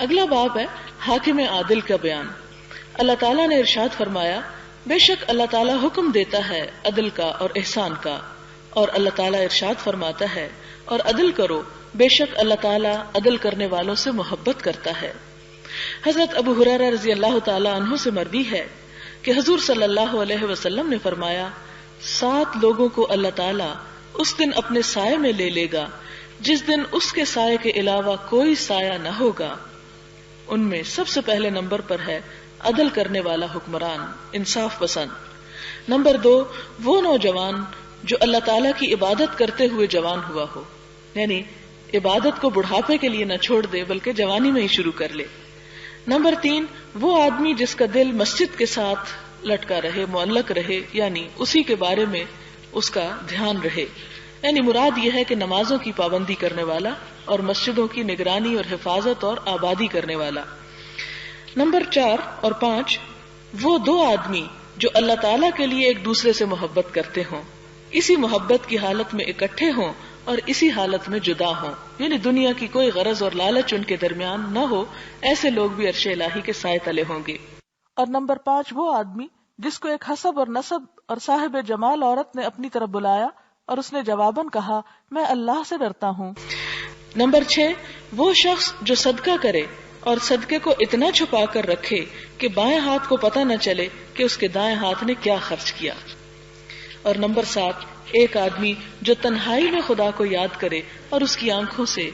اگلا باب ہے حاکم عادل کا بیان۔ اللہ تعالیٰ نے ارشاد فرمایا، بے شک اللہ تعالیٰ حکم دیتا ہے عدل کا اور احسان کا، اور اللہ تعالیٰ ارشاد فرماتا ہے اور عدل کرو، بے شک اللہ تعالیٰ عدل کرنے والوں سے محبت کرتا ہے۔ حضرت ابو ہریرہ رضی اللہ تعالیٰ عنہ سے مروی ہے کہ حضور صلی اللہ علیہ وسلم نے فرمایا، 7 لوگوں کو اللہ تعالیٰ اس دن اپنے سائے میں لے لے گا جس دن اس کے سائے کے علاوہ کوئی سایہ نہ ہوگا۔ ان میں سب سے پہلے نمبر پر ہے عدل کرنے والا حکمران، انصاف پسند۔ نمبر 2، وہ نوجوان جو اللہ تعالیٰ کی عبادت کرتے ہوئے جوان ہوا ہو، یعنی عبادت کو بڑھاپے کے لیے نہ چھوڑ دے بلکہ جوانی میں ہی شروع کر لے۔ نمبر 3، وہ آدمی جس کا دل مسجد کے ساتھ لٹکا رہے، معلق رہے، یعنی اسی کے بارے میں اس کا دھیان رہے، یعنی مراد یہ ہے کہ نمازوں کی پابندی کرنے والا اور مسجدوں کی نگرانی اور حفاظت اور آبادی کرنے والا۔ نمبر 4 اور 5، وہ 2 آدمی جو اللہ تعالیٰ کے لیے ایک دوسرے سے محبت کرتے ہوں، اسی محبت کی حالت میں اکٹھے ہوں اور اسی حالت میں جدا ہوں، یعنی دنیا کی کوئی غرض اور لالچ ان کے درمیان نہ ہو، ایسے لوگ بھی عرش الہی کے سائے تلے ہوں گے۔ اور نمبر 5، وہ آدمی جس کو ایک حسب اور نسب اور صاحب جمال عورت نے اپنی طرف بلایا اور اس نے جواباً کہا، میں اللہ سے ڈرتا ہوں۔ نمبر 6، وہ شخص جو صدقہ کرے اور صدقے کو اتنا چھپا کر رکھے کہ بائیں ہاتھ کو پتہ نہ چلے کہ اس کے دائیں ہاتھ نے کیا خرچ کیا۔ اور نمبر 7، ایک آدمی جو تنہائی میں خدا کو یاد کرے اور اس کی آنکھوں سے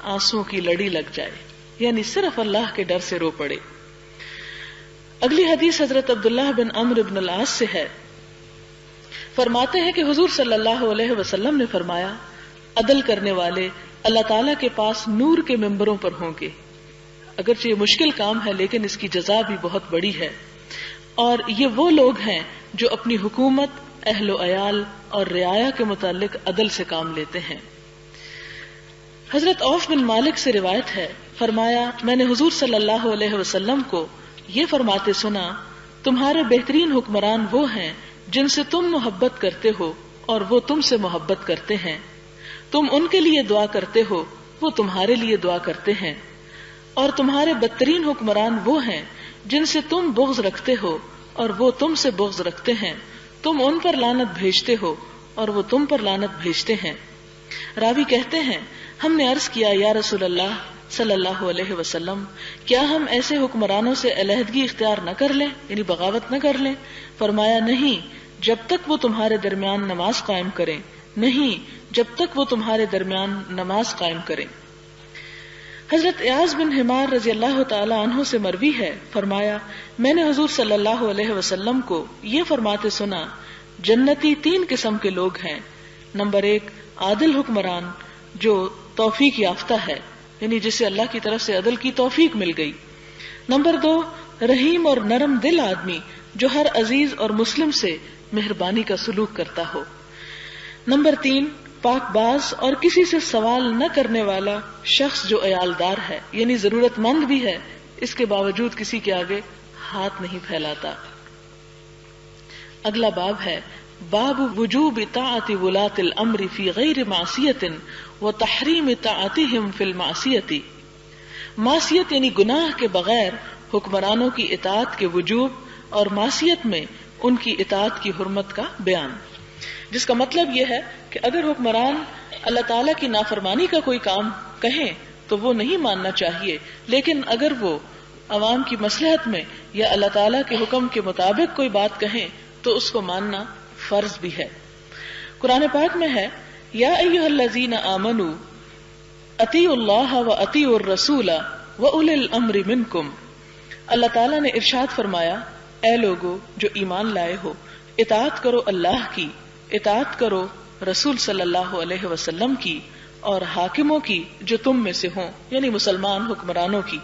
آنسوں کی لڑی لگ جائے، یعنی صرف اللہ کے ڈر سے رو پڑے۔ اگلی حدیث حضرت عبداللہ بن عمرو بن العاص سے ہے، فرماتے ہیں کہ حضور صلی اللہ علیہ وسلم نے فرمایا، عدل کرنے والے اللہ تعالیٰ کے پاس نور کے ممبروں پر ہوں گے۔ اگرچہ یہ مشکل کام ہے لیکن اس کی جزا بھی بہت بڑی ہے، اور یہ وہ لوگ ہیں جو اپنی حکومت، اہل و عیال اور رعایا کے متعلق عدل سے کام لیتے ہیں۔ حضرت عوف بن مالک سے روایت ہے، فرمایا، میں نے حضور صلی اللہ علیہ وسلم کو یہ فرماتے سنا، تمہارے بہترین حکمران وہ ہیں جن سے تم محبت کرتے ہو اور وہ تم سے محبت کرتے ہیں، تم ان کے لیے دعا کرتے ہو، وہ تمہارے لیے دعا کرتے ہیں، اور تمہارے بدترین حکمران وہ ہیں جن سے تم بغض رکھتے ہو اور وہ تم سے بغض رکھتے ہیں، تم ان پر لعنت بھیجتے ہو اور وہ تم پر لعنت بھیجتے ہیں۔ راوی کہتے ہیں، ہم نے عرض کیا، یا رسول اللہ صلی اللہ علیہ وسلم، کیا ہم ایسے حکمرانوں سے علیحدگی اختیار نہ کر لیں، یعنی بغاوت نہ کر لیں؟ فرمایا، نہیں، جب تک وہ تمہارے درمیان نماز قائم کریں، نہیں، جب تک وہ تمہارے درمیان نماز قائم کریں۔ حضرت ایاز بن حمار رضی اللہ تعالی عنہ سے مروی ہے، فرمایا، میں نے حضور صلی اللہ علیہ وسلم کو یہ فرماتے سنا، جنتی 3 قسم کے لوگ ہیں۔ نمبر 1، عادل حکمران جو توفیق یافتہ ہے، یعنی جسے اللہ کی طرف سے عدل کی توفیق مل گئی۔ نمبر 2، رحیم اور نرم دل آدمی جو ہر عزیز اور مسلم سے مہربانی کا سلوک کرتا ہو۔ نمبر 3، پاک باز اور کسی سے سوال نہ کرنے والا شخص جو عیالدار ہے، یعنی ضرورت مند بھی ہے اس کے باوجود کسی کے آگے ہاتھ نہیں پھیلاتا۔ اگلا باب ہے باب وجوب طاعت ولاۃ الامر فی غیر معصیۃ وتحریم طاعتہم فی المعصیۃ۔ معصیت یعنی گناہ کے بغیر حکمرانوں کی اطاعت کے وجوب اور معصیت میں ان کی اطاعت کی حرمت کا بیان، جس کا مطلب یہ ہے کہ اگر حکمران اللہ تعالیٰ کی نافرمانی کا کوئی کام کہیں تو وہ نہیں ماننا چاہیے، لیکن اگر وہ عوام کی مصلحت میں یا اللہ تعالیٰ کے حکم کے مطابق کوئی بات کہیں تو اس کو ماننا فرض بھی ہے۔ قرآن پاک میں ہے، یا ایھا الذین آمنوا اطیعوا اللہ واطیعوا الرسول واولی الامر منکم۔ اللہ تعالیٰ نے ارشاد فرمایا، اے لوگو جو ایمان لائے ہو، اطاعت کرو اللہ کی، اطاعت کرو رسول صلی اللہ علیہ وسلم کی اور حاکموں کی جو تم میں سے ہوں، یعنی مسلمان حکمرانوں کی۔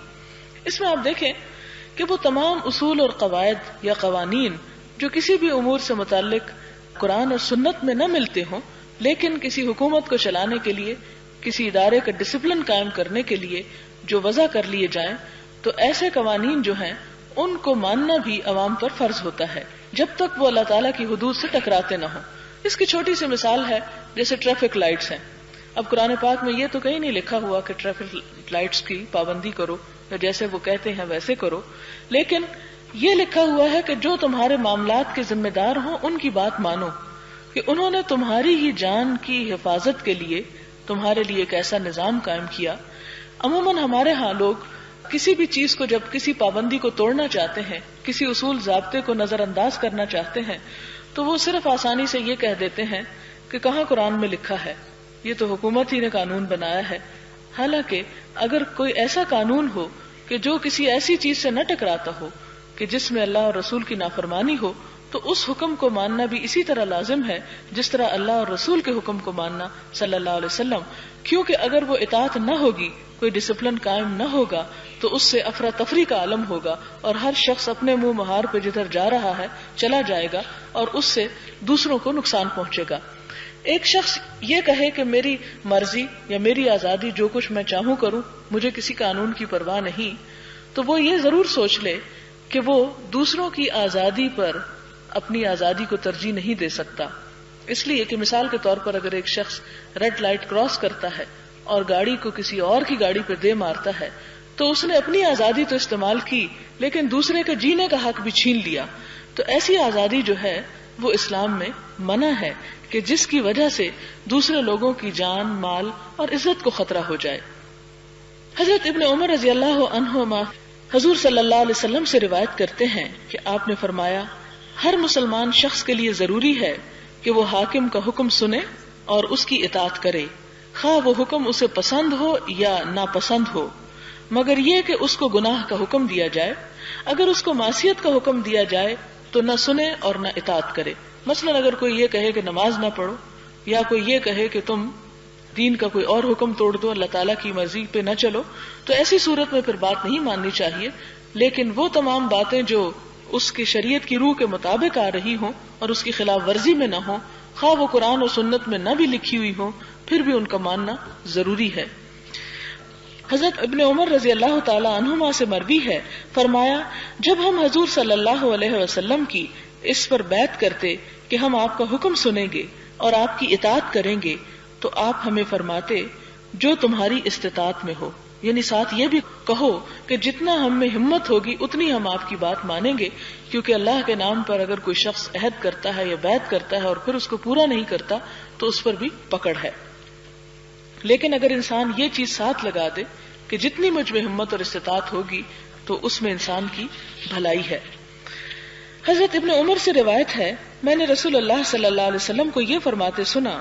اس میں آپ دیکھیں کہ وہ تمام اصول اور قواعد یا قوانین جو کسی بھی امور سے متعلق قرآن اور سنت میں نہ ملتے ہوں، لیکن کسی حکومت کو چلانے کے لیے، کسی ادارے کا ڈسپلن قائم کرنے کے لیے جو وضع کر لیے جائیں، تو ایسے قوانین جو ہیں ان کو ماننا بھی عوام پر فرض ہوتا ہے جب تک وہ اللہ تعالیٰ کی حدود سے ٹکراتے نہ ہوں۔ اس کی چھوٹی سی مثال ہے جیسے ٹریفک لائٹس ہیں۔ اب قرآن پاک میں یہ تو کہیں نہیں لکھا ہوا کہ ٹریفک لائٹس کی پابندی کرو یا جیسے وہ کہتے ہیں ویسے کرو، لیکن یہ لکھا ہوا ہے کہ جو تمہارے معاملات کے ذمہ دار ہوں ان کی بات مانو، کہ انہوں نے تمہاری ہی جان کی حفاظت کے لیے تمہارے لیے ایک ایسا نظام قائم کیا۔ عموماً ہمارے ہاں لوگ کسی بھی چیز کو جب کسی پابندی کو توڑنا چاہتے ہیں، کسی اصول ضابطے کو نظر انداز کرنا چاہتے ہیں، تو وہ صرف آسانی سے یہ کہہ دیتے ہیں کہ کہاں قرآن میں لکھا ہے، یہ تو حکومت ہی نے قانون بنایا ہے۔ حالانکہ اگر کوئی ایسا قانون ہو کہ جو کسی ایسی چیز سے نہ ٹکراتا ہو کہ جس میں اللہ اور رسول کی نافرمانی ہو، تو اس حکم کو ماننا بھی اسی طرح لازم ہے جس طرح اللہ اور رسول کے حکم کو ماننا صلی اللہ علیہ وسلم، کیونکہ اگر وہ اطاعت نہ ہوگی، کوئی ڈسپلن قائم نہ ہوگا، تو اس سے افراتفری کا عالم ہوگا اور ہر شخص اپنے منہ مہار پہ جدھر جا رہا ہے چلا جائے گا اور اس سے دوسروں کو نقصان پہنچے گا۔ ایک شخص یہ کہے کہ میری مرضی یا میری آزادی، جو کچھ میں چاہوں کروں، مجھے کسی قانون کی پرواہ نہیں، تو وہ یہ ضرور سوچ لے کہ وہ دوسروں کی آزادی پر اپنی آزادی کو ترجیح نہیں دے سکتا۔ اس لیے کہ مثال کے طور پر اگر ایک شخص ریڈ لائٹ کراس کرتا ہے اور گاڑی کو کسی اور کی گاڑی پہ دے مارتا ہے، تو اس نے اپنی آزادی تو استعمال کی لیکن دوسرے کا جینے کا حق بھی چھین لیا۔ تو ایسی آزادی جو ہے وہ اسلام میں منع ہے کہ جس کی وجہ سے دوسرے لوگوں کی جان، مال اور عزت کو خطرہ ہو جائے۔ حضرت ابن عمر رضی اللہ عنہما حضور صلی اللہ علیہ وسلم سے روایت کرتے ہیں کہ آپ نے فرمایا، ہر مسلمان شخص کے لیے ضروری ہے کہ وہ حاکم کا حکم سنے اور اس کی اطاعت کرے، خواہ وہ حکم اسے پسند ہو یا ناپسند ہو، مگر یہ کہ اس کو گناہ کا حکم دیا جائے۔ اگر اس کو معصیت کا حکم دیا جائے تو نہ سنے اور نہ اطاعت کرے۔ مثلا اگر کوئی یہ کہے کہ نماز نہ پڑھو، یا کوئی یہ کہے کہ تم دین کا کوئی اور حکم توڑ دو، اللہ تعالیٰ کی مرضی پہ نہ چلو، تو ایسی صورت میں پھر بات نہیں ماننی چاہیے۔ لیکن وہ تمام باتیں جو اس کی شریعت کی روح کے مطابق آ رہی ہوں اور اس کی خلاف ورزی میں نہ ہوں، خواہ وہ قرآن اور سنت میں نہ بھی لکھی ہوئی ہوں، پھر بھی ان کا ماننا ضروری ہے۔ حضرت ابن عمر رضی اللہ تعالی عنہما سے مروی ہے، فرمایا، جب ہم حضور صلی اللہ علیہ وسلم کی اس پر بیعت کرتے کہ ہم آپ کا حکم سنیں گے اور آپ کی اطاعت کریں گے، تو آپ ہمیں فرماتے جو تمہاری استطاعت میں ہو، یعنی ساتھ یہ بھی کہو کہ جتنا ہم میں ہمت ہوگی اتنی ہم آپ کی بات مانیں گے، کیونکہ اللہ کے نام پر اگر کوئی شخص عہد کرتا ہے یا بیعت کرتا ہے اور پھر اس کو پورا نہیں کرتا تو اس پر بھی پکڑ ہے۔ لیکن اگر انسان یہ چیز ساتھ لگا دے کہ جتنی مجھ میں ہمت اور استطاعت ہوگی تو اس میں انسان کی بھلائی ہے۔ حضرت ابن عمر سے روایت ہے، میں نے رسول اللہ صلی اللہ علیہ وسلم کو یہ فرماتے سنا،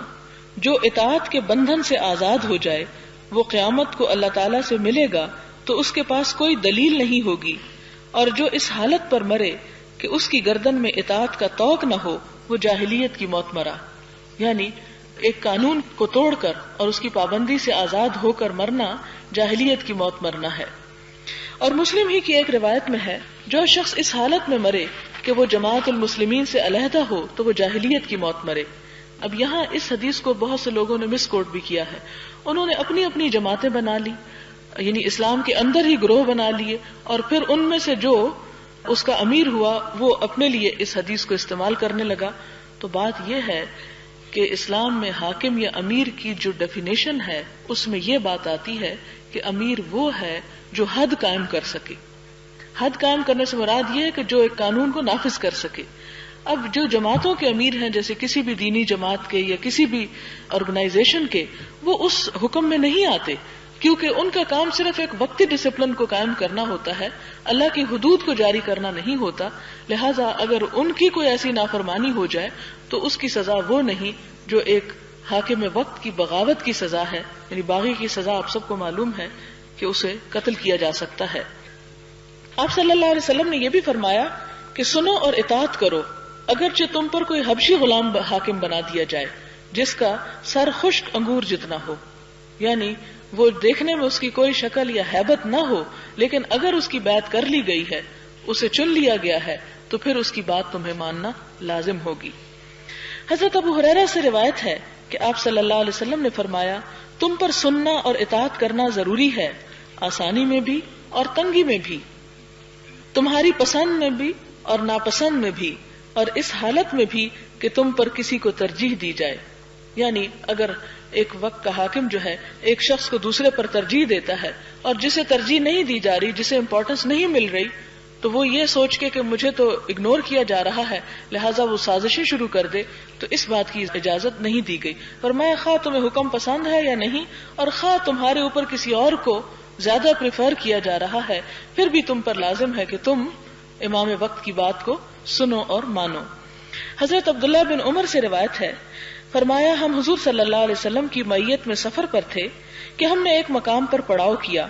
جو اطاعت کے بندھن سے آزاد ہو جائے وہ قیامت کو اللہ تعالیٰ سے ملے گا تو اس کے پاس کوئی دلیل نہیں ہوگی، اور جو اس حالت پر مرے کہ اس کی گردن میں اطاعت کا توق نہ ہو وہ جاہلیت کی موت مرا، یعنی ایک قانون کو توڑ کر اور اس کی پابندی سے آزاد ہو کر مرنا جاہلیت کی موت مرنا ہے۔ اور مسلم ہی کی ایک روایت میں ہے، جو شخص اس حالت میں مرے کہ وہ جماعت المسلمین سے علیحدہ ہو تو وہ جاہلیت کی موت مرے۔ اب یہاں اس حدیث کو بہت سے لوگوں نے مس کوٹ بھی کیا ہے، انہوں نے اپنی اپنی جماعتیں بنا لی، یعنی اسلام کے اندر ہی گروہ بنا لیے، اور پھر ان میں سے جو اس کا امیر ہوا وہ اپنے لیے اس حدیث کو استعمال کرنے لگا۔ تو بات یہ ہے کہ اسلام میں حاکم یا امیر کی جو ڈیفینیشن ہے اس میں یہ بات آتی ہے کہ امیر وہ ہے جو حد قائم کر سکے۔ حد قائم کرنے سے مراد یہ ہے کہ جو ایک قانون کو نافذ کر سکے۔ اب جو جماعتوں کے امیر ہیں، جیسے کسی بھی دینی جماعت کے یا کسی بھی آرگنائزیشن کے، وہ اس حکم میں نہیں آتے، کیونکہ ان کا کام صرف ایک وقتی ڈسپلن کو قائم کرنا ہوتا ہے، اللہ کی حدود کو جاری کرنا نہیں ہوتا۔ لہذا اگر ان کی کوئی ایسی نافرمانی ہو جائے تو اس کی سزا وہ نہیں جو ایک حاکم وقت کی بغاوت کی سزا ہے، یعنی باغی کی سزا آپ سب کو معلوم ہے کہ اسے قتل کیا جا سکتا ہے۔ آپ صلی اللہ علیہ وسلم نے یہ بھی فرمایا کہ سنو اور اطاعت کرو، اگرچہ تم پر کوئی حبشی غلام حاکم بنا دیا جائے جس کا سر خشک انگور جتنا ہو، یعنی وہ دیکھنے میں اس کی کوئی شکل یا ہیبت نہ ہو، لیکن اگر اس کی بیعت کر لی گئی ہے، اسے چن لیا گیا ہے، تو پھر اس کی بات تمہیں ماننا لازم ہوگی۔ حضرت ابو ہریرہ سے روایت ہے کہ آپ صلی اللہ علیہ وسلم نے فرمایا، تم پر سننا اور اطاعت کرنا ضروری ہے، آسانی میں بھی اور تنگی میں بھی، تمہاری پسند میں بھی اور ناپسند میں بھی، اور اس حالت میں بھی کہ تم پر کسی کو ترجیح دی جائے۔ یعنی اگر ایک وقت کا حاکم جو ہے ایک شخص کو دوسرے پر ترجیح دیتا ہے اور جسے ترجیح نہیں دی جا رہی، جسے امپورٹنس نہیں مل رہی، تو وہ یہ سوچ کے کہ مجھے تو اگنور کیا جا رہا ہے لہٰذا وہ سازشیں شروع کر دے، تو اس بات کی اجازت نہیں دی گئی۔ فرمایا خواہ تمہیں حکم پسند ہے یا نہیں، اور خواہ تمہارے اوپر کسی اور کو زیادہ پریفر کیا جا رہا ہے، پھر بھی تم پر لازم ہے کہ تم امام وقت کی بات کو سنو اور مانو۔ حضرت عبداللہ بن عمر سے روایت ہے، فرمایا ہم حضور صلی اللہ علیہ وسلم کی معیت میں سفر پر تھے کہ ہم نے ایک مقام پر پڑاؤ کیا،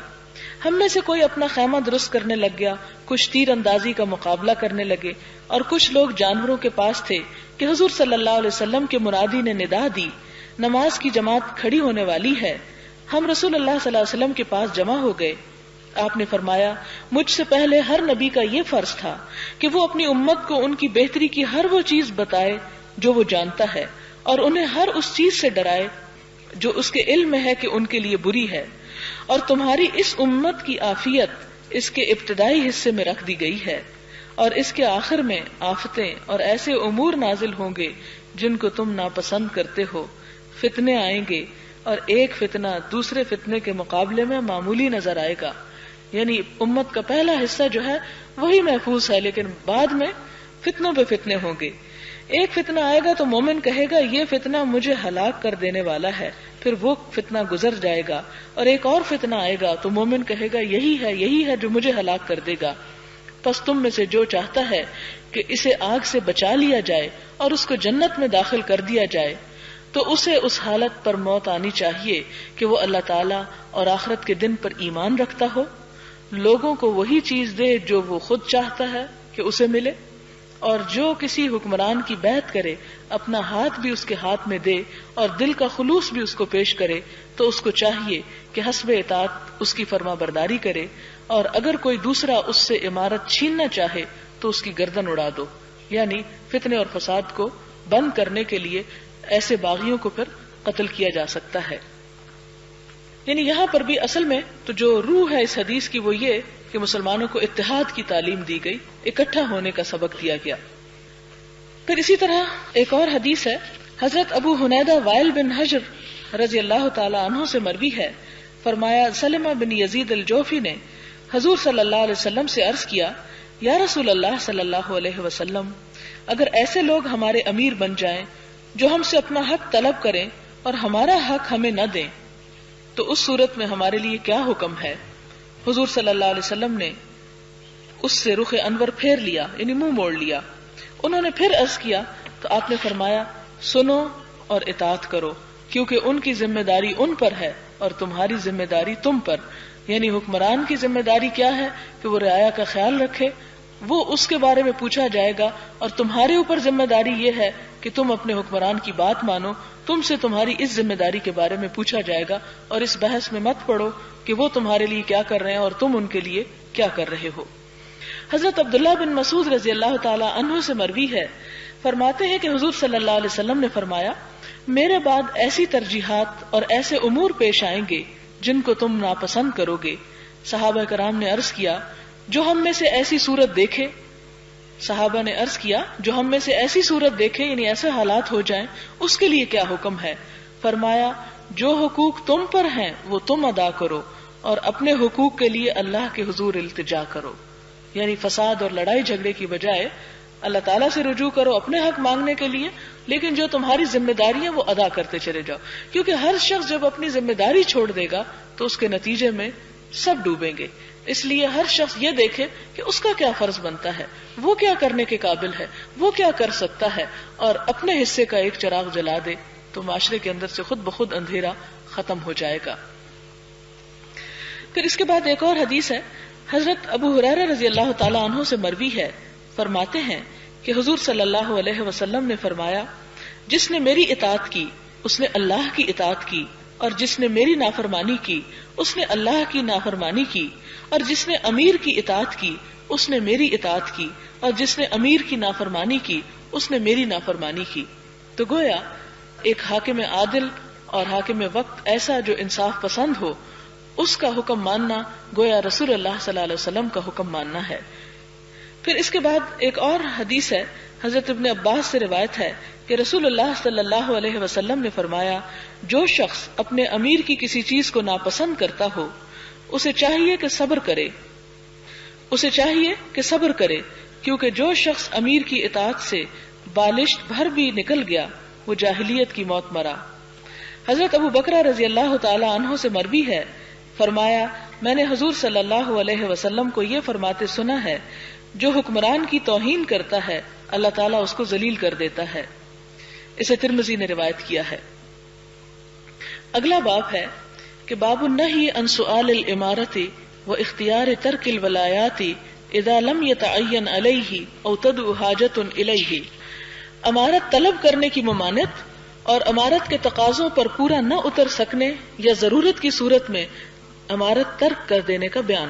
ہم میں سے کوئی اپنا خیمہ درست کرنے لگ گیا، کچھ تیر اندازی کا مقابلہ کرنے لگے، اور کچھ لوگ جانوروں کے پاس تھے کہ حضور صلی اللہ علیہ وسلم کے منادی نے ندا دی، نماز کی جماعت کھڑی ہونے والی ہے۔ ہم رسول اللہ صلی اللہ علیہ وسلم کے پاس جمع ہو گئے۔ آپ نے فرمایا مجھ سے پہلے ہر نبی کا یہ فرض تھا کہ وہ اپنی امت کو ان کی بہتری کی ہر وہ چیز بتائے جو وہ جانتا ہے، اور انہیں ہر اس چیز سے ڈرائے جو اس کے علم میں ہے کہ ان کے لیے بری ہے، اور تمہاری اس امت کی عافیت اس کے ابتدائی حصے میں رکھ دی گئی ہے، اور اس کے آخر میں آفتیں اور ایسے امور نازل ہوں گے جن کو تم ناپسند کرتے ہو، فتنے آئیں گے، اور ایک فتنہ دوسرے فتنے کے مقابلے میں معمولی نظر آئے گا۔ یعنی امت کا پہلا حصہ جو ہے وہی محفوظ ہے، لیکن بعد میں فتنوں پہ فتنے ہوں گے۔ ایک فتنہ آئے گا تو مومن کہے گا یہ فتنہ مجھے ہلاک کر دینے والا ہے، پھر وہ فتنہ گزر جائے گا، اور ایک اور فتنہ آئے گا تو مومن کہے گا یہی ہے جو مجھے ہلاک کر دے گا۔ پس تم میں سے جو چاہتا ہے کہ اسے آگ سے بچا لیا جائے اور اس کو جنت میں داخل کر دیا جائے، تو اسے اس حالت پر موت آنی چاہیے کہ وہ اللہ تعالیٰ اور آخرت کے دن پر ایمان رکھتا ہو، لوگوں کو وہی چیز دے جو وہ خود چاہتا ہے کہ اسے ملے، اور جو کسی حکمران کی بیعت کرے اپنا ہاتھ بھی اس کے ہاتھ میں دے اور دل کا خلوص بھی اس کو پیش کرے، تو اس کو چاہیے کہ حسب اطاعت اس کی فرما برداری کرے، اور اگر کوئی دوسرا اس سے امارت چھیننا چاہے تو اس کی گردن اڑا دو۔ یعنی فتنے اور فساد کو بند کرنے کے لیے ایسے باغیوں کو پھر قتل کیا جا سکتا ہے۔ یعنی یہاں پر بھی اصل میں تو جو روح ہے اس حدیث کی وہ یہ کہ مسلمانوں کو اتحاد کی تعلیم دی گئی، اکٹھا ہونے کا سبق دیا گیا۔ پھر اسی طرح ایک اور حدیث ہے، حضرت ابو حنیدہ وائل بن حجر رضی اللہ تعالی عنہ سے مروی ہے، فرمایا سلمہ بن یزید الجوفی نے حضور صلی اللہ علیہ وسلم سے عرض کیا، یا رسول اللہ صلی اللہ علیہ وسلم، اگر ایسے لوگ ہمارے امیر بن جائیں جو ہم سے اپنا حق طلب کریں اور ہمارا حق ہمیں نہ دیں، تو اس صورت میں ہمارے لیے کیا حکم ہے؟ حضور صلی اللہ علیہ وسلم نے اس سے رخ انور پھیر لیا، یعنی منہ موڑ لیا۔ انہوں نے پھر عرض کیا تو آپ نے فرمایا سنو اور اطاعت کرو، کیونکہ ان کی ذمہ داری ان پر ہے اور تمہاری ذمہ داری تم پر۔ یعنی حکمران کی ذمہ داری کیا ہے کہ وہ رعایا کا خیال رکھے، وہ اس کے بارے میں پوچھا جائے گا، اور تمہارے اوپر ذمہ داری یہ ہے کہ تم اپنے حکمران کی بات مانو، تم سے تمہاری اس ذمہ داری کے بارے میں پوچھا جائے گا، اور اس بحث میں مت پڑو کہ وہ تمہارے لیے کیا کر رہے ہیں اور تم ان کے لیے کیا کر رہے ہو۔ حضرت عبداللہ بن مسعود رضی اللہ تعالی عنہ سے مروی ہے، فرماتے ہیں کہ حضور صلی اللہ علیہ وسلم نے فرمایا میرے بعد ایسی ترجیحات اور ایسے امور پیش آئیں گے جن کو تم ناپسند کرو گے۔ صحابہ کرام نے عرض کیا جو ہم میں سے ایسی صورت دیکھے، صحابہ نے عرض کیا جو ہم میں سے ایسی صورت دیکھے یعنی ایسے حالات ہو جائیں اس کے لیے کیا حکم ہے؟ فرمایا جو حقوق تم پر ہیں وہ تم ادا کرو اور اپنے حقوق کے لیے اللہ کے حضور التجا کرو، یعنی فساد اور لڑائی جھگڑے کی بجائے اللہ تعالیٰ سے رجوع کرو اپنے حق مانگنے کے لیے، لیکن جو تمہاری ذمہ داری ہے وہ ادا کرتے چلے جاؤ، کیونکہ ہر شخص جب اپنی ذمہ داری چھوڑ دے گا تو اس کے نتیجے میں سب ڈوبیں گے۔ اس لیے ہر شخص یہ دیکھے کہ اس کا کیا فرض بنتا ہے، وہ کیا کرنے کے قابل ہے، وہ کیا کر سکتا ہے، اور اپنے حصے کا ایک چراغ جلا دے تو معاشرے کے اندر سے خود بخود اندھیرا ختم ہو جائے گا۔ پھر اس کے بعد ایک اور حدیث ہے، حضرت ابو ہریرہ رضی اللہ تعالی عنہ سے مروی ہے، فرماتے ہیں کہ حضور صلی اللہ علیہ وسلم نے فرمایا جس نے میری اطاعت کی اس نے اللہ کی اطاعت کی، اور جس نے میری نافرمانی کی اس نے اللہ کی نافرمانی کی، اور جس نے امیر کی اطاعت کی اس نے میری اطاعت کی، اور جس نے امیر کی نافرمانی کی اس نے میری نافرمانی کی۔ تو گویا ایک حاکم عادل اور حاکم وقت ایسا جو انصاف پسند ہو، اس کا حکم ماننا گویا رسول اللہ صلی اللہ علیہ وسلم کا حکم ماننا ہے۔ پھر اس کے بعد ایک اور حدیث ہے، حضرت ابن عباس سے روایت ہے کہ رسول اللہ صلی اللہ علیہ وسلم نے فرمایا، جو شخص اپنے امیر کی کسی چیز کو ناپسند کرتا ہو اسے چاہیے کہ صبر کرے، کیونکہ جو شخص امیر کی اطاعت سے بالشت بھر بھی نکل گیا وہ جاہلیت کی موت مرا۔ حضرت ابو بکر رضی اللہ تعالی عنہ سے مروی ہے، فرمایا میں نے حضور صلی اللہ علیہ وسلم کو یہ فرماتے سنا ہے، جو حکمران کی توہین کرتا ہے اللہ تعالیٰ اس کو ذلیل کر دیتا ہے۔ اسے ترمذی نے روایت کیا ہے۔ اگلا باب ہے کہ باب النہی عن سؤال الامارۃ و اختیار ترک الولایات اذا لم يتعین علیہ او تدعو حاجۃ الیہ، امارت طلب کرنے کی ممانعت اور امارت کے تقاضوں پر پورا نہ اتر سکنے یا ضرورت کی صورت میں امارت ترک کر دینے کا بیان۔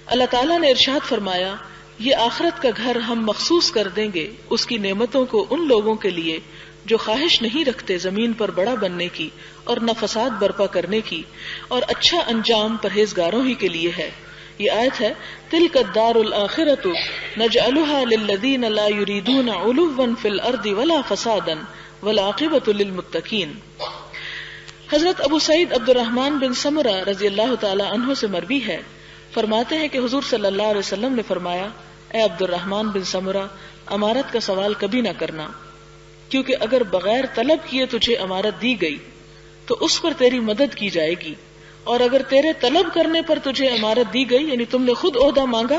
اللہ تعالیٰ نے ارشاد فرمایا، یہ آخرت کا گھر ہم مخصوص کر دیں گے اس کی نعمتوں کو ان لوگوں کے لیے جو خواہش نہیں رکھتے زمین پر بڑا بننے کی اور نہ فساد برپا کرنے کی، اور اچھا انجام پرہیزگاروں ہی کے لیے ہے۔ یہ آیت ہے، تلک الدار الآخرۃ نجعلها للذین لا یریدون علوا فی الارض ولا فسادا والعاقبۃ للمتقین۔ حضرت ابو سعید عبد الرحمن بن سمرہ رضی اللہ تعالی عنہ سے مروی ہے، فرماتے ہیں کہ حضور صلی اللہ علیہ وسلم نے فرمایا، اے عبد الرحمن بن سمرہ، امارت کا سوال کبھی نہ کرنا، کیونکہ اگر بغیر طلب کیے تجھے امارت دی گئی تو اس پر تیری مدد کی جائے گی، اور اگر تیرے طلب کرنے پر تجھے امارت دی گئی، یعنی تم نے خود عہدہ مانگا،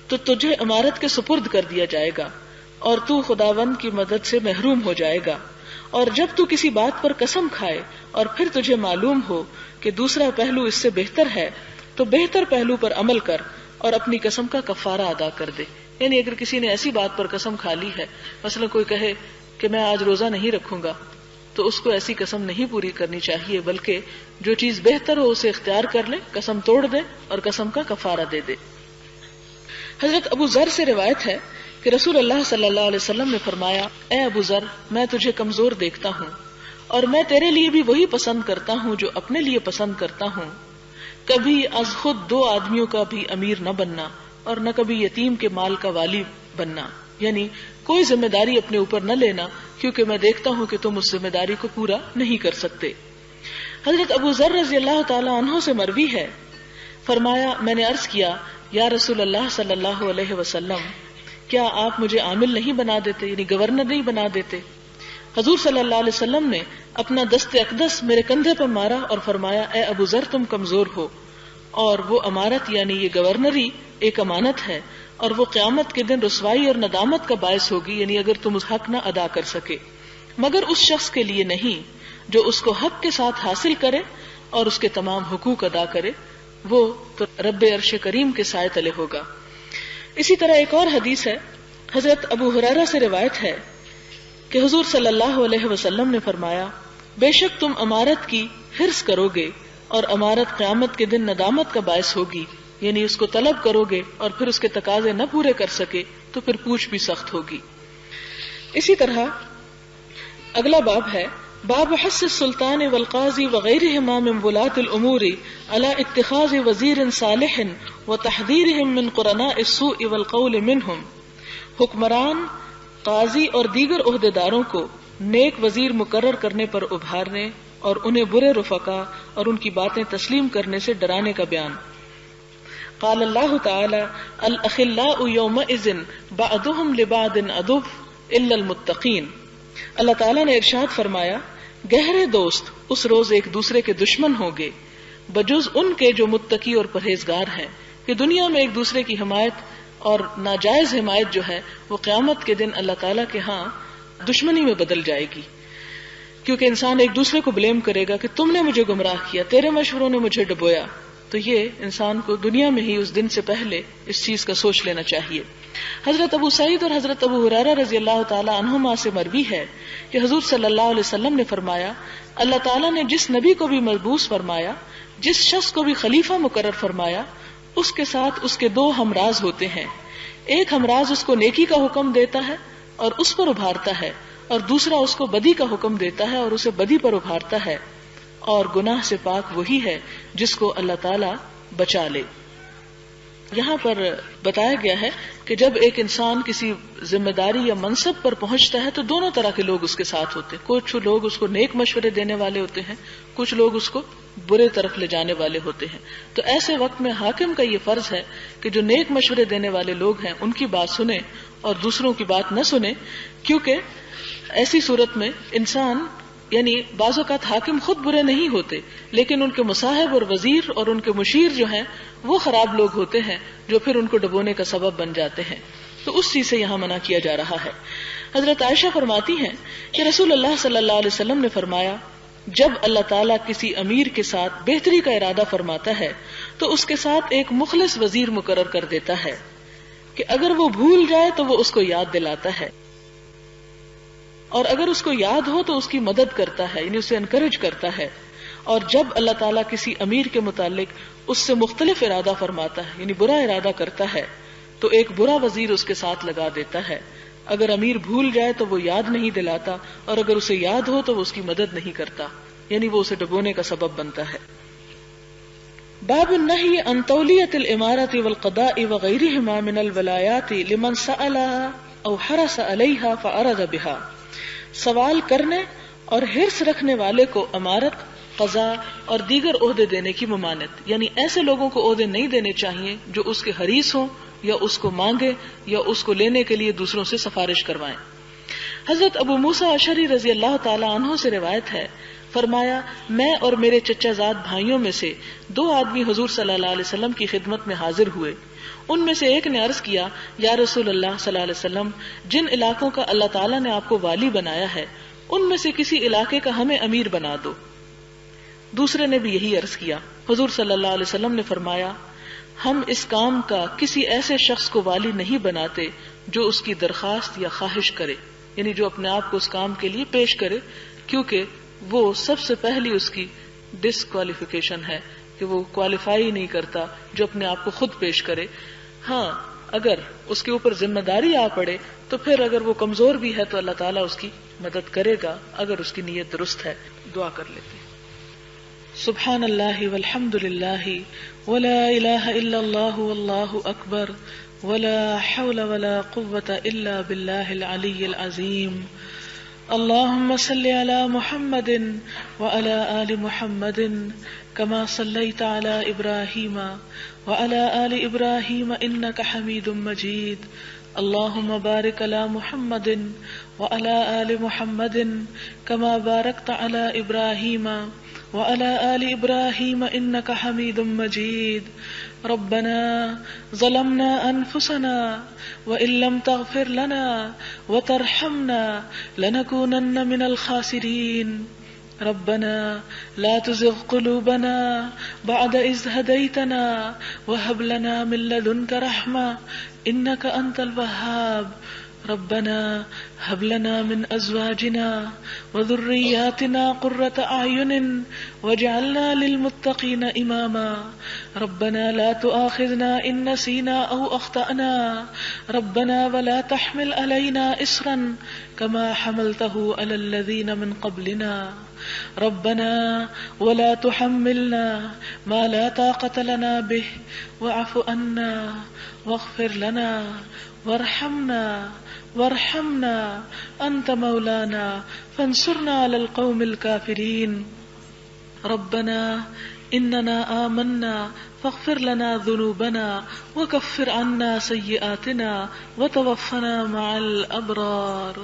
تو تجھے امارت کے سپرد کر دیا جائے گا اور تو خداوند کی مدد سے محروم ہو جائے گا۔ اور جب تو کسی بات پر قسم کھائے اور پھر تجھے معلوم ہو کہ دوسرا پہلو اس سے بہتر ہے تو بہتر پہلو پر عمل کر اور اپنی قسم کا کفارہ ادا کر دے۔ یعنی اگر کسی نے ایسی بات پر قسم کھا لی ہے، مثلا کوئی کہے کہ میں آج روزہ نہیں رکھوں گا، تو اس کو ایسی قسم نہیں پوری کرنی چاہیے، بلکہ جو چیز بہتر ہو اسے اختیار کر لے، قسم توڑ دے اور قسم کا کفارہ دے دے۔ حضرت ابو ذر سے روایت ہے کہ رسول اللہ صلی اللہ علیہ وسلم نے فرمایا، اے ابو ذر، میں تجھے کمزور دیکھتا ہوں اور میں تیرے لیے بھی وہی پسند کرتا ہوں جو اپنے لیے پسند کرتا ہوں، کبھی از خود 2 آدمیوں کا بھی امیر نہ بننا اور نہ کبھی یتیم کے مال کا والی بننا، یعنی کوئی ذمہ داری اپنے اوپر نہ لینا، کیونکہ میں دیکھتا ہوں کہ تم اس ذمہ داری کو پورا نہیں کر سکتے۔ حضرت ابو ذر رضی اللہ تعالی عنہ سے مروی ہے، فرمایا میں نے عرض کیا، یا رسول اللہ صلی اللہ علیہ وسلم، کیا آپ مجھے عامل نہیں بنا دیتے، یعنی گورنر نہیں بنا دیتے؟ حضور صلی اللہ علیہ وسلم نے اپنا دست اقدس میرے کندھے پر مارا اور فرمایا، اے ابو ذر، تم کمزور ہو، اور وہ امارت یعنی یہ گورنری ایک امانت ہے، اور وہ قیامت کے دن رسوائی اور ندامت کا باعث ہوگی، یعنی اگر تم اس حق نہ ادا کر سکے، مگر اس شخص کے لیے نہیں جو اس کو حق کے ساتھ حاصل کرے اور اس کے تمام حقوق ادا کرے، وہ تو رب عرش کریم کے سائے تلے ہوگا۔ اسی طرح ایک اور حدیث ہے، حضرت ابو ہریرہ سے روایت ہے کہ حضور صلی اللہ علیہ وسلم نے فرمایا، بے شک تم امارت کی حرص کرو گے اور امارت قیامت کے دن ندامت کا باعث ہوگی، یعنی اس کو طلب کرو گے اور پھر اس کے تقاضے نہ پورے کر سکے تو پھر پوچھ بھی سخت ہوگی۔ اسی طرح اگلا باب ہے، باب حث السلطان والقاضی وغیرہما من ولاة الامور علی اتخاذ وزیر صالح وتحذیرہم من قرناء السوء والقول منہم۔ حکمران، قاضی اور دیگر عہدیداروں کو نیک وزیر مقرر کرنے پر ابھارنے اور انہیں برے رفقا اور ان کی باتیں تسلیم کرنے سے ڈرانے کا بیان۔ قال اللہ تعالی، الاخلاء یومئذ بعضهم لبعض عدو الا المتقین۔ اللہ تعالیٰ نے ارشاد فرمایا، گہرے دوست اس روز ایک دوسرے کے دشمن ہوں گے بجز ان کے جو متقی اور پرہیزگار ہیں۔ کہ دنیا میں ایک دوسرے کی حمایت اور ناجائز حمایت جو ہے وہ قیامت کے دن اللہ تعالیٰ کے ہاں دشمنی میں بدل جائے گی، کیونکہ انسان ایک دوسرے کو بلیم کرے گا کہ تم نے مجھے گمراہ کیا، تیرے مشوروں نے مجھے ڈبویا۔ تو یہ انسان کو دنیا میں ہی اس دن سے پہلے اس چیز کا سوچ لینا چاہیے۔ حضرت ابو سعید اور حضرت ابو ہریرہ رضی اللہ تعالی عنہما سے مروی ہے کہ حضور صلی اللہ علیہ وسلم نے فرمایا، اللہ تعالیٰ نے جس نبی کو بھی مبعوث فرمایا، جس شخص کو بھی خلیفہ مقرر فرمایا، اس کے ساتھ اس کے 2 ہمراز ہوتے ہیں، ایک ہمراز اس کو نیکی کا حکم دیتا ہے اور اس پر ابھارتا ہے، اور دوسرا اس کو بدی کا حکم دیتا ہے اور اسے بدی پر ابھارتا ہے، اور گناہ سے پاک وہی ہے جس کو اللہ تعالیٰ بچا لے۔ یہاں پر بتایا گیا ہے کہ جب ایک انسان کسی ذمہ داری یا منصب پر پہنچتا ہے تو دونوں طرح کے لوگ اس کے ساتھ ہوتے ہیں. کچھ لوگ اس کو نیک مشورے دینے والے ہوتے ہیں, کچھ لوگ اس کو برے طرف لے جانے والے ہوتے ہیں. تو ایسے وقت میں حاکم کا یہ فرض ہے کہ جو نیک مشورے دینے والے لوگ ہیں ان کی بات سنیں اور دوسروں کی بات نہ سنیں, کیونکہ ایسی صورت میں انسان یعنی بعض اوقات حاکم خود برے نہیں ہوتے لیکن ان کے مصاحب اور وزیر اور ان کے مشیر جو ہیں وہ خراب لوگ ہوتے ہیں جو پھر ان کو ڈبونے کا سبب بن جاتے ہیں. تو اس چیز سے یہاں منع کیا جا رہا ہے. حضرت عائشہ فرماتی ہیں کہ رسول اللہ صلی اللہ علیہ وسلم نے فرمایا, جب اللہ تعالیٰ کسی امیر کے ساتھ بہتری کا ارادہ فرماتا ہے تو اس کے ساتھ ایک مخلص وزیر مقرر کر دیتا ہے کہ اگر وہ بھول جائے تو وہ اس کو یاد دلاتا ہے, اور اگر اس کو یاد ہو تو اس کی مدد کرتا ہے, یعنی اسے انکریج کرتا ہے. اور جب اللہ تعالیٰ کسی امیر کے متعلق اس سے مختلف ارادہ فرماتا ہے, یعنی برا ارادہ کرتا ہے, تو ایک برا وزیر اس کے ساتھ لگا دیتا ہے. اگر امیر بھول جائے تو وہ یاد نہیں دلاتا, اور اگر اسے یاد ہو تو وہ اس کی مدد نہیں کرتا, یعنی وہ اسے ڈبونے کا سبب بنتا ہے. باب النہی عن تولیۃ الامارۃ والقضاء وغیرہما من الولایات لمن سألها او حرص علیہا فعرض بها. سوال کرنے اور حرص رکھنے والے کو امارت, قضاء اور دیگر عہدے دینے کی ممانعت, یعنی ایسے لوگوں کو عہدے نہیں دینے چاہیے جو اس کے حریص ہوں یا اس کو مانگے یا اس کو لینے کے لیے دوسروں سے سفارش کروائیں. حضرت ابو موسیٰ اشعری رضی اللہ تعالی عنہ سے روایت ہے, فرمایا میں اور میرے چچا زاد بھائیوں میں سے 2 آدمی حضور صلی اللہ علیہ وسلم کی خدمت میں حاضر ہوئے. ان میں سے ایک نے عرض کیا, یا رسول اللہ صلی اللہ علیہ وسلم, جن علاقوں کا اللہ تعالیٰ نے آپ کو والی بنایا ہے ان میں سے کسی علاقے کا ہمیں امیر بنا دو. دوسرے نے بھی یہی عرض کیا. حضور صلی اللہ علیہ وسلم نے فرمایا, ہم اس کام کا کسی ایسے شخص کو والی نہیں بناتے جو اس کی درخواست یا خواہش کرے, یعنی جو اپنے آپ کو اس کام کے لیے پیش کرے, کیونکہ وہ سب سے پہلی اس کی ڈسکوالیفیکیشن ہے کہ وہ کوالیفائی نہیں کرتا جو اپنے آپ کو خود پیش کرے. ہاں اگر اس کے اوپر ذمہ داری آ پڑے تو پھر اگر وہ کمزور بھی ہے تو اللہ تعالیٰ اس کی مدد کرے گا اگر اس کی نیت درست ہے. دعا کر لیتے ہیں. سبحان اللہ والحمد للہ ولا الہ الا اللہ واللہ اکبر ولا حول ولا قوة الا باللہ العلی العظیم. اللهم صل على محمد وعلى آل محمد كما صليت على إبراهيم وعلى آل إبراهيم إنك حميد مجيد. اللهم بارك على محمد وعلى آل محمد كما باركت على إبراهيم وعلى آل إبراهيم إنك حميد مجيد. ربنا ظلمنا أنفسنا وإن لم تغفر لنا وترحمنا لنكونن من الخاسرين. ربنا لا تزغ قلوبنا بعد إذ هديتنا وهب لنا من لدنك رحمة إنك أنت الوهاب. ربنا هب لنا من أزواجنا وذرياتنا قرة أعين واجعلنا للمتقين إماما. ربنا لا تؤاخذنا إن نسينا أو أخطأنا. ربنا ولا تحمل علينا إصرا كما حملته على الذين من قبلنا. ربنا ولا تحملنا ما لا طاقة لنا به واعف عنا واغفر لنا وارحمنا أنت مولانا فانصرنا على القوم الكافرين. ربنا إننا آمنا فاغفر لنا ذنوبنا وكفر عنا سيئاتنا وتوفنا مع الأبرار.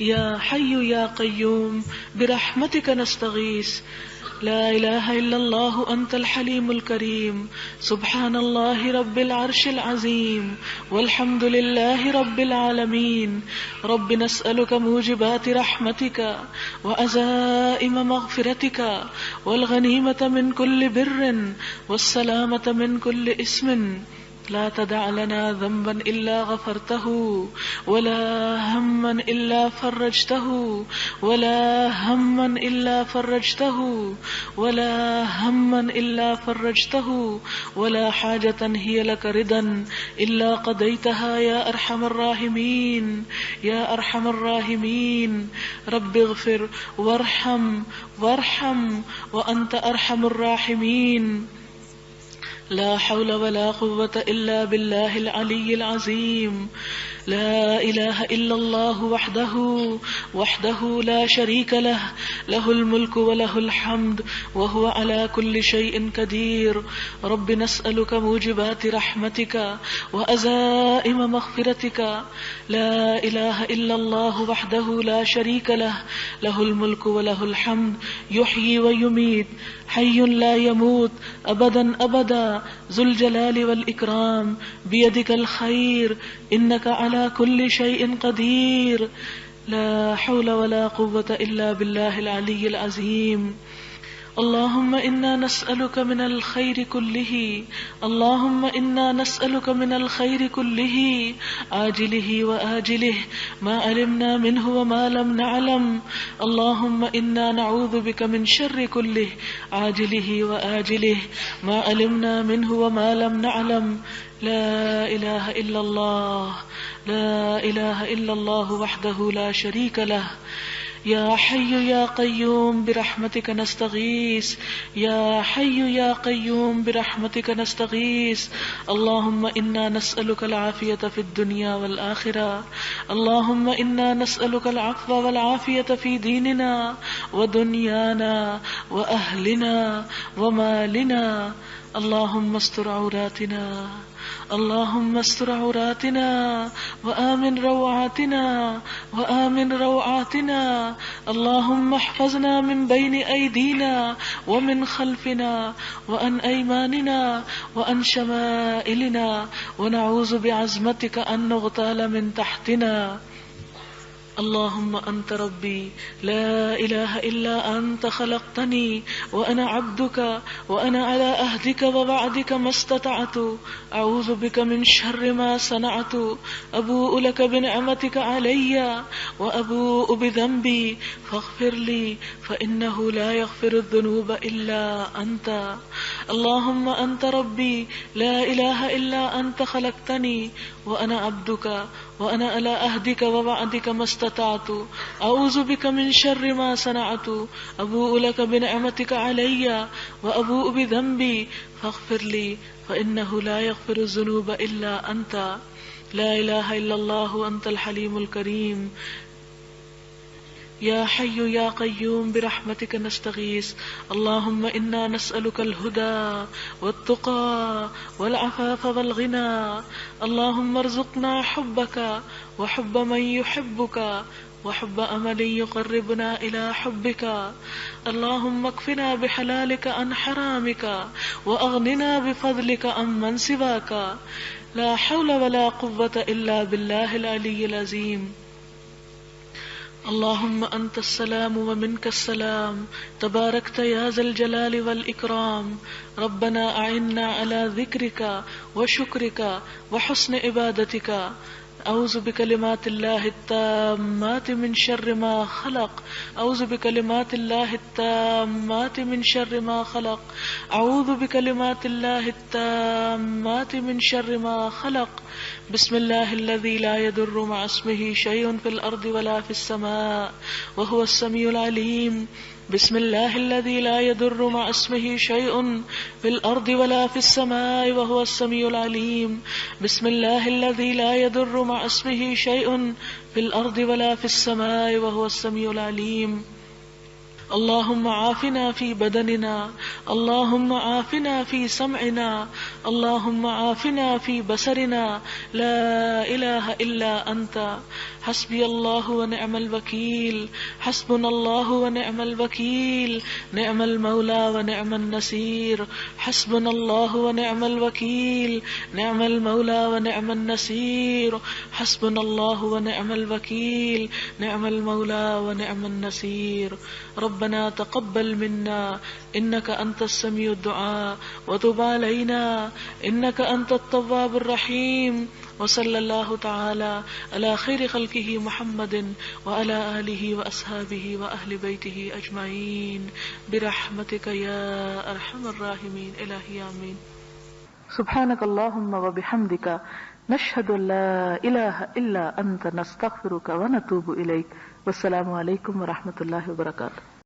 يا حي يا قيوم برحمتك نستغيث. لا إله إلا الله أنت الحليم الكريم. سبحان الله رب العرش العظيم والحمد لله رب العالمين. رب نسألك موجبات رحمتك وعزائم مغفرتك والغنيمة من كل بر والسلامة من كل اسم. لا تدع لنا ذنبا إلا غفرته ولا هما إلا فرجته ولا هما إلا فرجته ولا هما إلا فرجته ولا حاجة هي لك رضا إلا قضيتها يا أرحم الراحمين يا أرحم الراحمين. رب اغفر وارحم وأنت أرحم الراحمين. لا حول ولا قوة إلا بالله العلي العظيم. لا إله إلا الله وحده لا شريك له، له الملك وله الحمد وهو على كل شيء قدير. رب نسألك موجبات رحمتك وعزائم مغفرتك. لا إله إلا الله وحده لا شريك له، له الملك وله الحمد يحيي ويميت، حي لا يموت أبدا أبدا، ذو الجلال والإكرام، بيدك الخير، إنك على كل شيء قدير. لا حول ولا قوة إلا بالله العلي العظيم. اللهم إنا نسألك من الخير كله، اللهم إنا نسألك من الخير كله عاجله وآجله ما علمنا منه وما لم نعلم. اللهم إنا نعوذ بك من شر كله عاجله وآجله ما علمنا منه وما لم نعلم. لا إله إلا الله، لا إله إلا الله وحده لا شريك له. يا حي يا قيوم برحمتك نستغيث، يا حي يا قيوم برحمتك نستغيث. اللهم إنا نسألك العافية في الدنيا والآخرة، اللهم إنا نسألك العفو والعافية في ديننا ودنيانا وأهلنا ومالنا. اللهم استر عوراتنا، اللهم استر عوراتنا وآمن روعاتنا وآمن روعاتنا. اللهم احفظنا من بين أيدينا ومن خلفنا وعن أيماننا وعن شمائلنا، ونعوذ بعظمتك أن نغتال من تحتنا. اللهم أنت ربي لا إله إلا أنت، خلقتني وأنا عبدك وأنا على عهدك ووعدك ما استطعت، أعوذ بك من شر ما صنعت، أبوء لك بنعمتك علي وأبوء بذنبي فاغفر لي فإنه لا يغفر الذنوب إلا أنت. اللهم أنت ربي لا إله إلا أنت، خلقتني وأنا عبدك وأنا على عهدك ووعدك ما استطعت، أعوذ بك من شر ما صنعت، أبوء لك بنعمتك علي وأبوء بذنبي فاغفر لي فإنه لا يغفر الذنوب إلا أنت. لا إله إلا الله أنت الحليم الكريم. يا حي يا قيوم برحمتك نستغيث. اللهم إنا نسألك الهدى والتقى والعفاف والغنى. اللهم ارزقنا حبك وحب من يحبك وحب أمل يقربنا إلى حبك. اللهم اكفنا بحلالك عن حرامك وأغننا بفضلك عن من سواك. لا حول ولا قوة إلا بالله العلي العظيم. اللهم أنت السلام ومنك السلام، تباركت يا ذا الجلال والإكرام. ربنا أعنا على ذكرك وشكرك وحسن عبادتك. أعوذ بكلمات الله التامات من شر ما خلق، أعوذ بكلمات الله التامات من شر ما خلق، أعوذ بكلمات الله التامات من شر ما خلق. بسم الله الذي لا يضر مع اسمه شيء في الأرض ولا في السماء وهو السميع العليم. بسم الله الذي لا يضر مع اسمه شيء في الأرض ولا في السماء وهو السميع العليم. بسم الله الذي لا يضر مع اسمه شيء في الأرض ولا في السماء وهو السميع العليم. اللهم عافنا في بدننا، اللهم عافنا في سمعنا، اللهم عافنا في بصرنا. لا إله إلا أنت. حسبي الله ونعم الوكيل، حسبنا الله ونعم الوكيل، نعم المولى ونعم النصير. حسبنا الله ونعم الوكيل، نعم المولى ونعم النصير. حسبنا الله ونعم الوكيل، نعم المولى ونعم النصير. ربنا تقبل منا إنك أنت السميع الدعاء، وتب علينا إنك أنت التواب الرحيم. وصلى الله تعالى على خير خلقه محمد وعلى آله وأصحابه وأهل بيته أجمعين برحمتك يا أرحم الراحمين. إلهي آمين. سبحانك اللهم وبحمدك نشهد أن لا إله إلا أنت نستغفرك ونتوب إليك. والسلام عليكم ورحمة الله وبركاته.